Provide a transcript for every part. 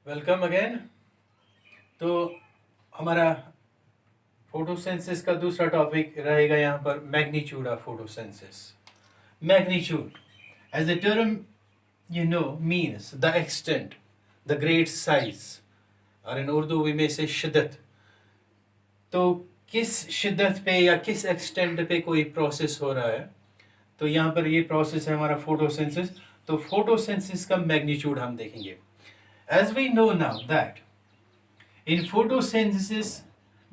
Welcome again. तो हमारा photosynthesis का दूसरा टॉपिक रहेगा यहाँ पर magnitude of photosynthesis. Magnitude as a term means the extent, the great size, और इन उर्दू वी में से शिद्दत। तो किस शिद्दत पे या किस एक्सटेंट पे कोई प्रोसेस हो रहा है, तो यहाँ पर ये प्रोसेस है हमारा फोटोसिंथेसिस। तो फोटोसिंथेसिस का मैग्नीट्यूड हम देखेंगे। As we know now that in photosynthesis,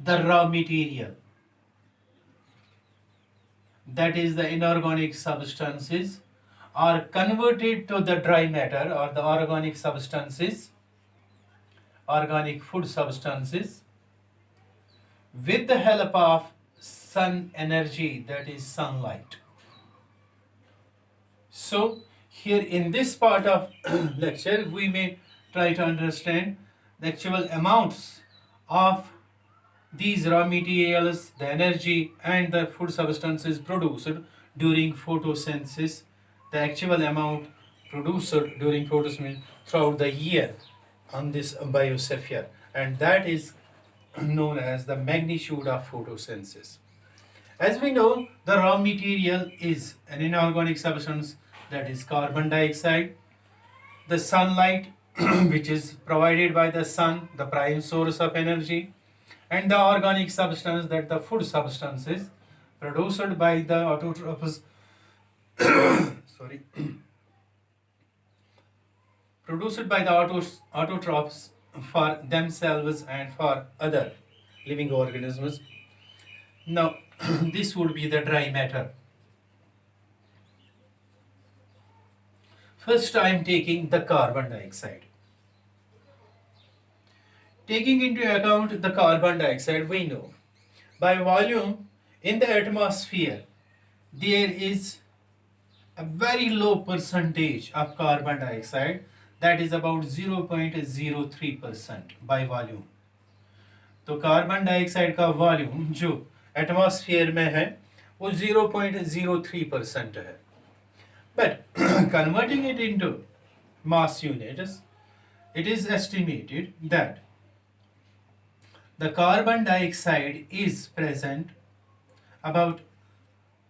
the raw material, that is the inorganic substances, are converted to the dry matter or the organic substances, organic food substances, with the help of sun energy, that is sunlight. So here in this part of lecture we may try to understand the actual amounts of these raw materials, the energy and the food substances produced during photosynthesis, the actual amount produced during photosynthesis throughout the year on this biosphere, and that is known as the magnitude of photosynthesis. As we know, the raw material is an inorganic substance, that is carbon dioxide, the sunlight which is provided by the sun, the prime source of energy, and the organic substance, that the food substances produced by the autotrophs sorry produced by the autotrophs for themselves and for other living organisms. Now this would be the dry matter. First I am taking the carbon dioxide. Taking into account the carbon dioxide, we know by volume in the atmosphere there is a very low percentage of carbon dioxide, that is about 0.03% by volume. तो carbon dioxide का volume जो atmosphere में है वो 0.03% है. But converting it into mass units, it is estimated that the carbon dioxide is present about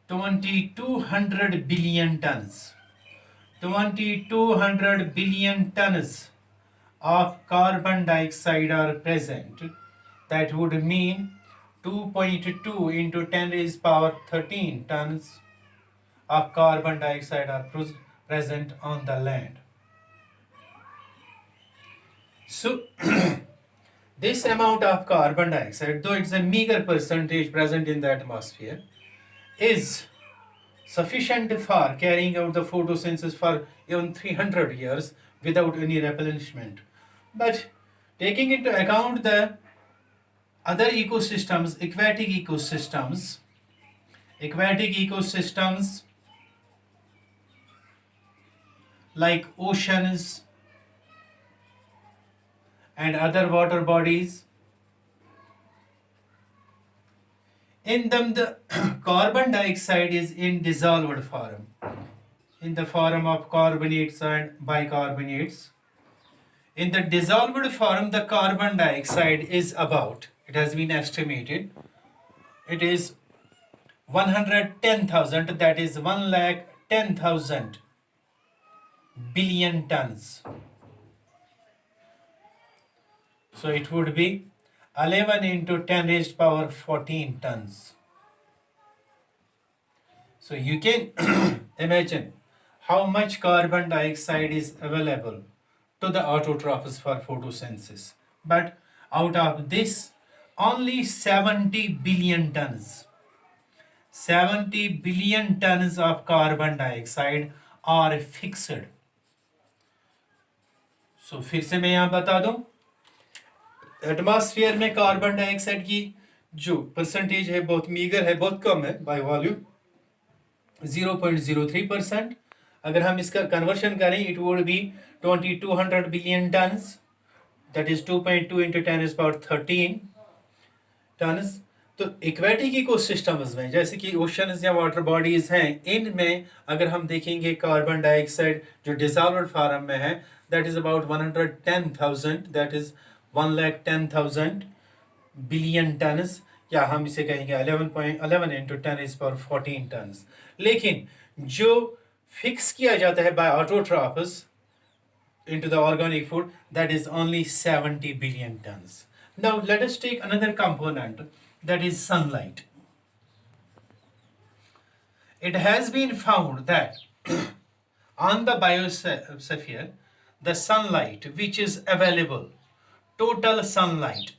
2200 billion tons. 2200 billion tons of carbon dioxide are present. That would mean 2.2 into 10 raised power 13 tons of carbon dioxide are present on the land. So this amount of carbon dioxide, though it's a meager percentage present in the atmosphere, is sufficient for carrying out the photosynthesis for even 300 years without any replenishment. But taking into account the other ecosystems, aquatic ecosystems like oceans and other water bodies, in them the carbon dioxide is in dissolved form, in the form of carbonates and bicarbonates. In the dissolved form, the carbon dioxide is about, it has been estimated, it is 110,000, that is 1,10,000 billion tons. So it would be 11 into 10 raised power 14 tons. So you can imagine how much carbon dioxide is available to the autotrophs for photosynthesis. But out of this, only 70 billion tons of carbon dioxide are fixed. So फिर से मैं यहाँ बता दूं, atmosphere में carbon dioxide की जो percentage है बहुत मीगर है, बहुत कम है बाय वॉल्यूम, 0.03%. अगर हम इसका कन्वर्शन करें, it would be 2200 billion tons, that is 2.2 into 10 power 13 tons. तो एक्वेटिक इकोसिस्टम्स में जैसे कि ओशंस या वाटर बॉडीज हैं, इनमें अगर हम देखेंगे कार्बन डाइऑक्साइड जो डिसॉल्व्ड फॉर्म में है, that is about 110,000, that is 1,10,000 billion turns, या हम इसे कहेंगे 11.11 इंटू 10⁻14 टन्स। लेकिन जो फिक्स किया जाता है bye ऑटोट्रॉफस into the organic food, that is only 70 billion tons. Now let us take another component, that is sunlight. It has been found that on the biosphere, the sunlight which is available, total sunlight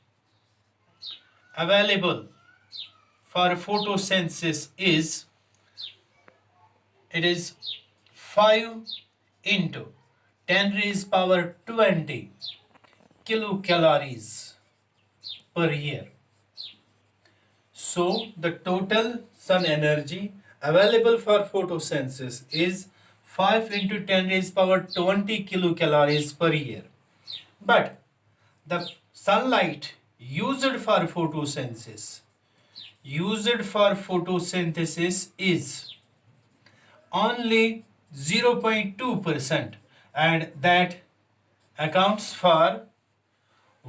available for photosynthesis is, it is 5 into 10 raised power 20 kilocalories per year. So the total sun energy available for photosynthesis is 5 into 10 raised power 20 kilocalories per year. But the sunlight used for photosynthesis is only 0.2%, and that accounts for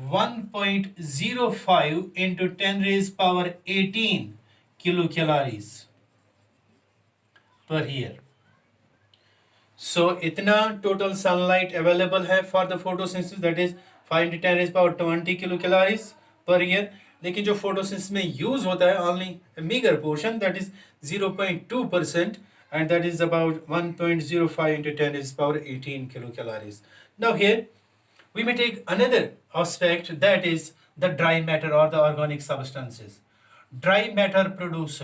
1.05 into 10 raised power 18 kilocalories per year. So इतना total sunlight available है for the photosynthesis, that is 5 into 10 raised power 20 kilocalories per year. लेकिन जो photosynthesis में use होता है only a meager portion, that is 0.2%, and that is about 1.05 into 10 raised power 18 kilocalories. Now here we may take another aspect, that is the dry matter or the organic substances. Dry matter produced.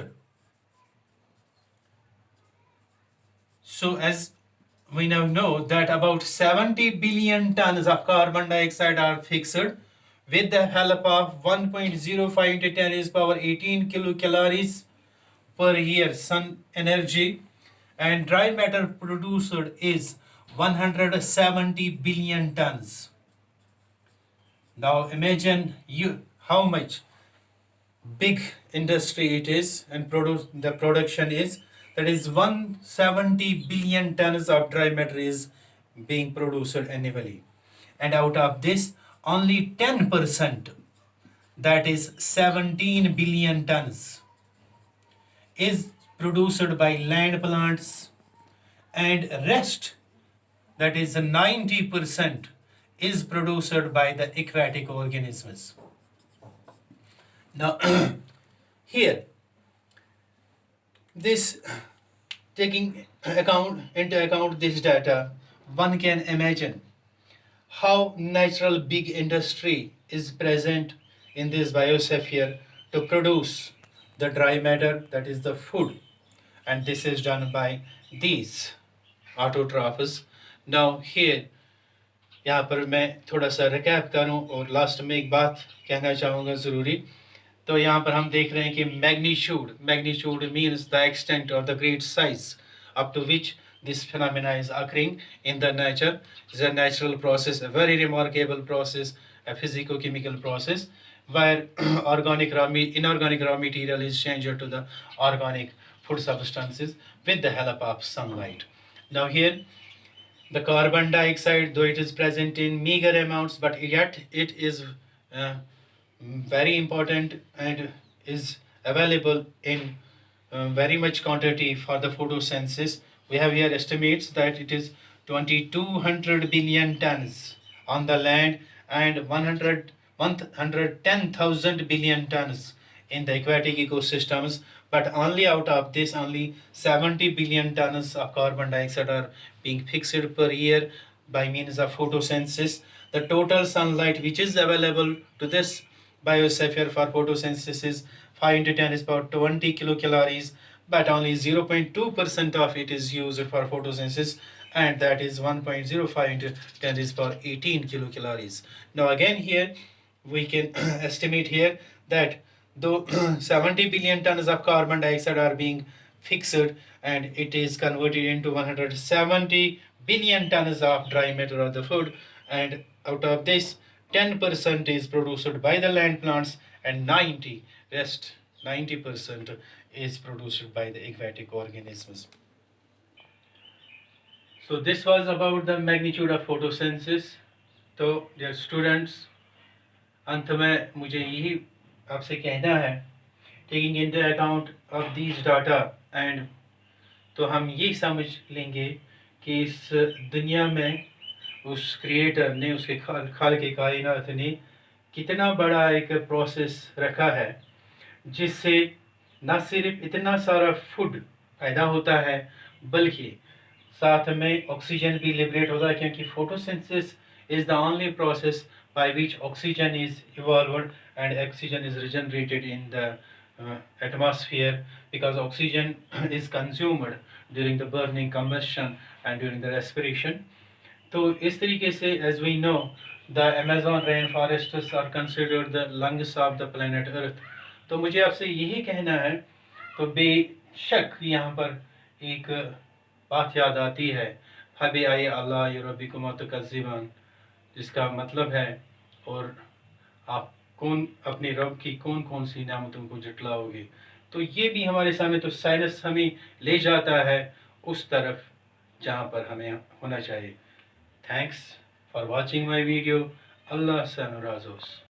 So as we now know that about 70 billion tons of carbon dioxide are fixed with the help of 1.05 into 10 raised power 18 kilocalories per year sun energy, and dry matter produced is 170 billion tons. Now imagine how much big industry it is, and the production is, that is 170 billion tons of dry matter is being produced annually, and out of this only 10%, that is 17 billion tons, is produced by land plants, and rest, that is 90%, is produced by the aquatic organisms. Now here this, taking into account this data, one can imagine how natural big industry is present in this biosphere to produce the dry matter, that is the food, and this is done by these autotrophs. Now here यहाँ पर मैं थोड़ा सा recap करूँ और last में एक बात कहना चाहूँगा ज़रूरी। तो यहाँ पर हम देख रहे हैं कि मैग्नीट्यूड मीन्स द एक्सटेंट और the great size up to which this phenomena is occurring in the nature. It's a natural process, a very remarkable process, a physico-chemical process, where inorganic raw material is changed to the organic food substances with the help of sunlight. Now here, the carbon dioxide, though it is present in meager amounts, but yet it is very important and is available in very much quantity for the photosynthesis. We have here estimates that it is 2200 billion tons on the land and 110,000 billion tons in the aquatic ecosystems, but only out of this only 70 billion tons of carbon dioxide are being fixed per year by means of photosynthesis. The total sunlight which is available to this biosphere for photosynthesis is 5 into 10 is about 20 kilocalories, but only 0.2% of it is used for photosynthesis, and that is 1.05 into 10 is about 18 kilocalories. Now again here we can estimate here that though 70 billion tons of carbon dioxide are being fixed, and it is converted into 170 billion tons of dry matter of the food, and out of this 10% is produced by the land plants, and 90% is produced by the aquatic organisms. So this was about the magnitude of photosynthesis. तो dear students, अंत में मुझे यही आपसे कहना है, taking into account of these data and तो हम ये समझ लेंगे कि इस दुनिया में उस क्रिएटर ने, उसके खाल के कायनात ने कितना बड़ा एक प्रोसेस रखा है जिससे न सिर्फ इतना सारा फूड पैदा होता है बल्कि साथ में ऑक्सीजन भी लिबरेट होता है, क्योंकि photosynthesis is the only process by which oxygen is evolved and oxygen is regenerated in the atmosphere, because oxygen is consumed during the burning, combustion and during the respiration. तो इस तरीके से as we know the Amazon rainforests are considered the lungs of the planet Earth. तो मुझे आपसे यही कहना है, तो बेशक यहाँ पर एक बात याद आती है, फबी आई अल्लाह रब्बिकुमा तुकज़्ज़िबान, जिसका मतलब है और आप कौन अपने रब की कौन कौन सी नेमतों को जटलाओगे। तो ये भी हमारे सामने, तो साइंस हमें ले जाता है उस तरफ जहाँ पर हमें होना चाहिए। Thanks for watching my video. अल्लाह सा नराज़ोस।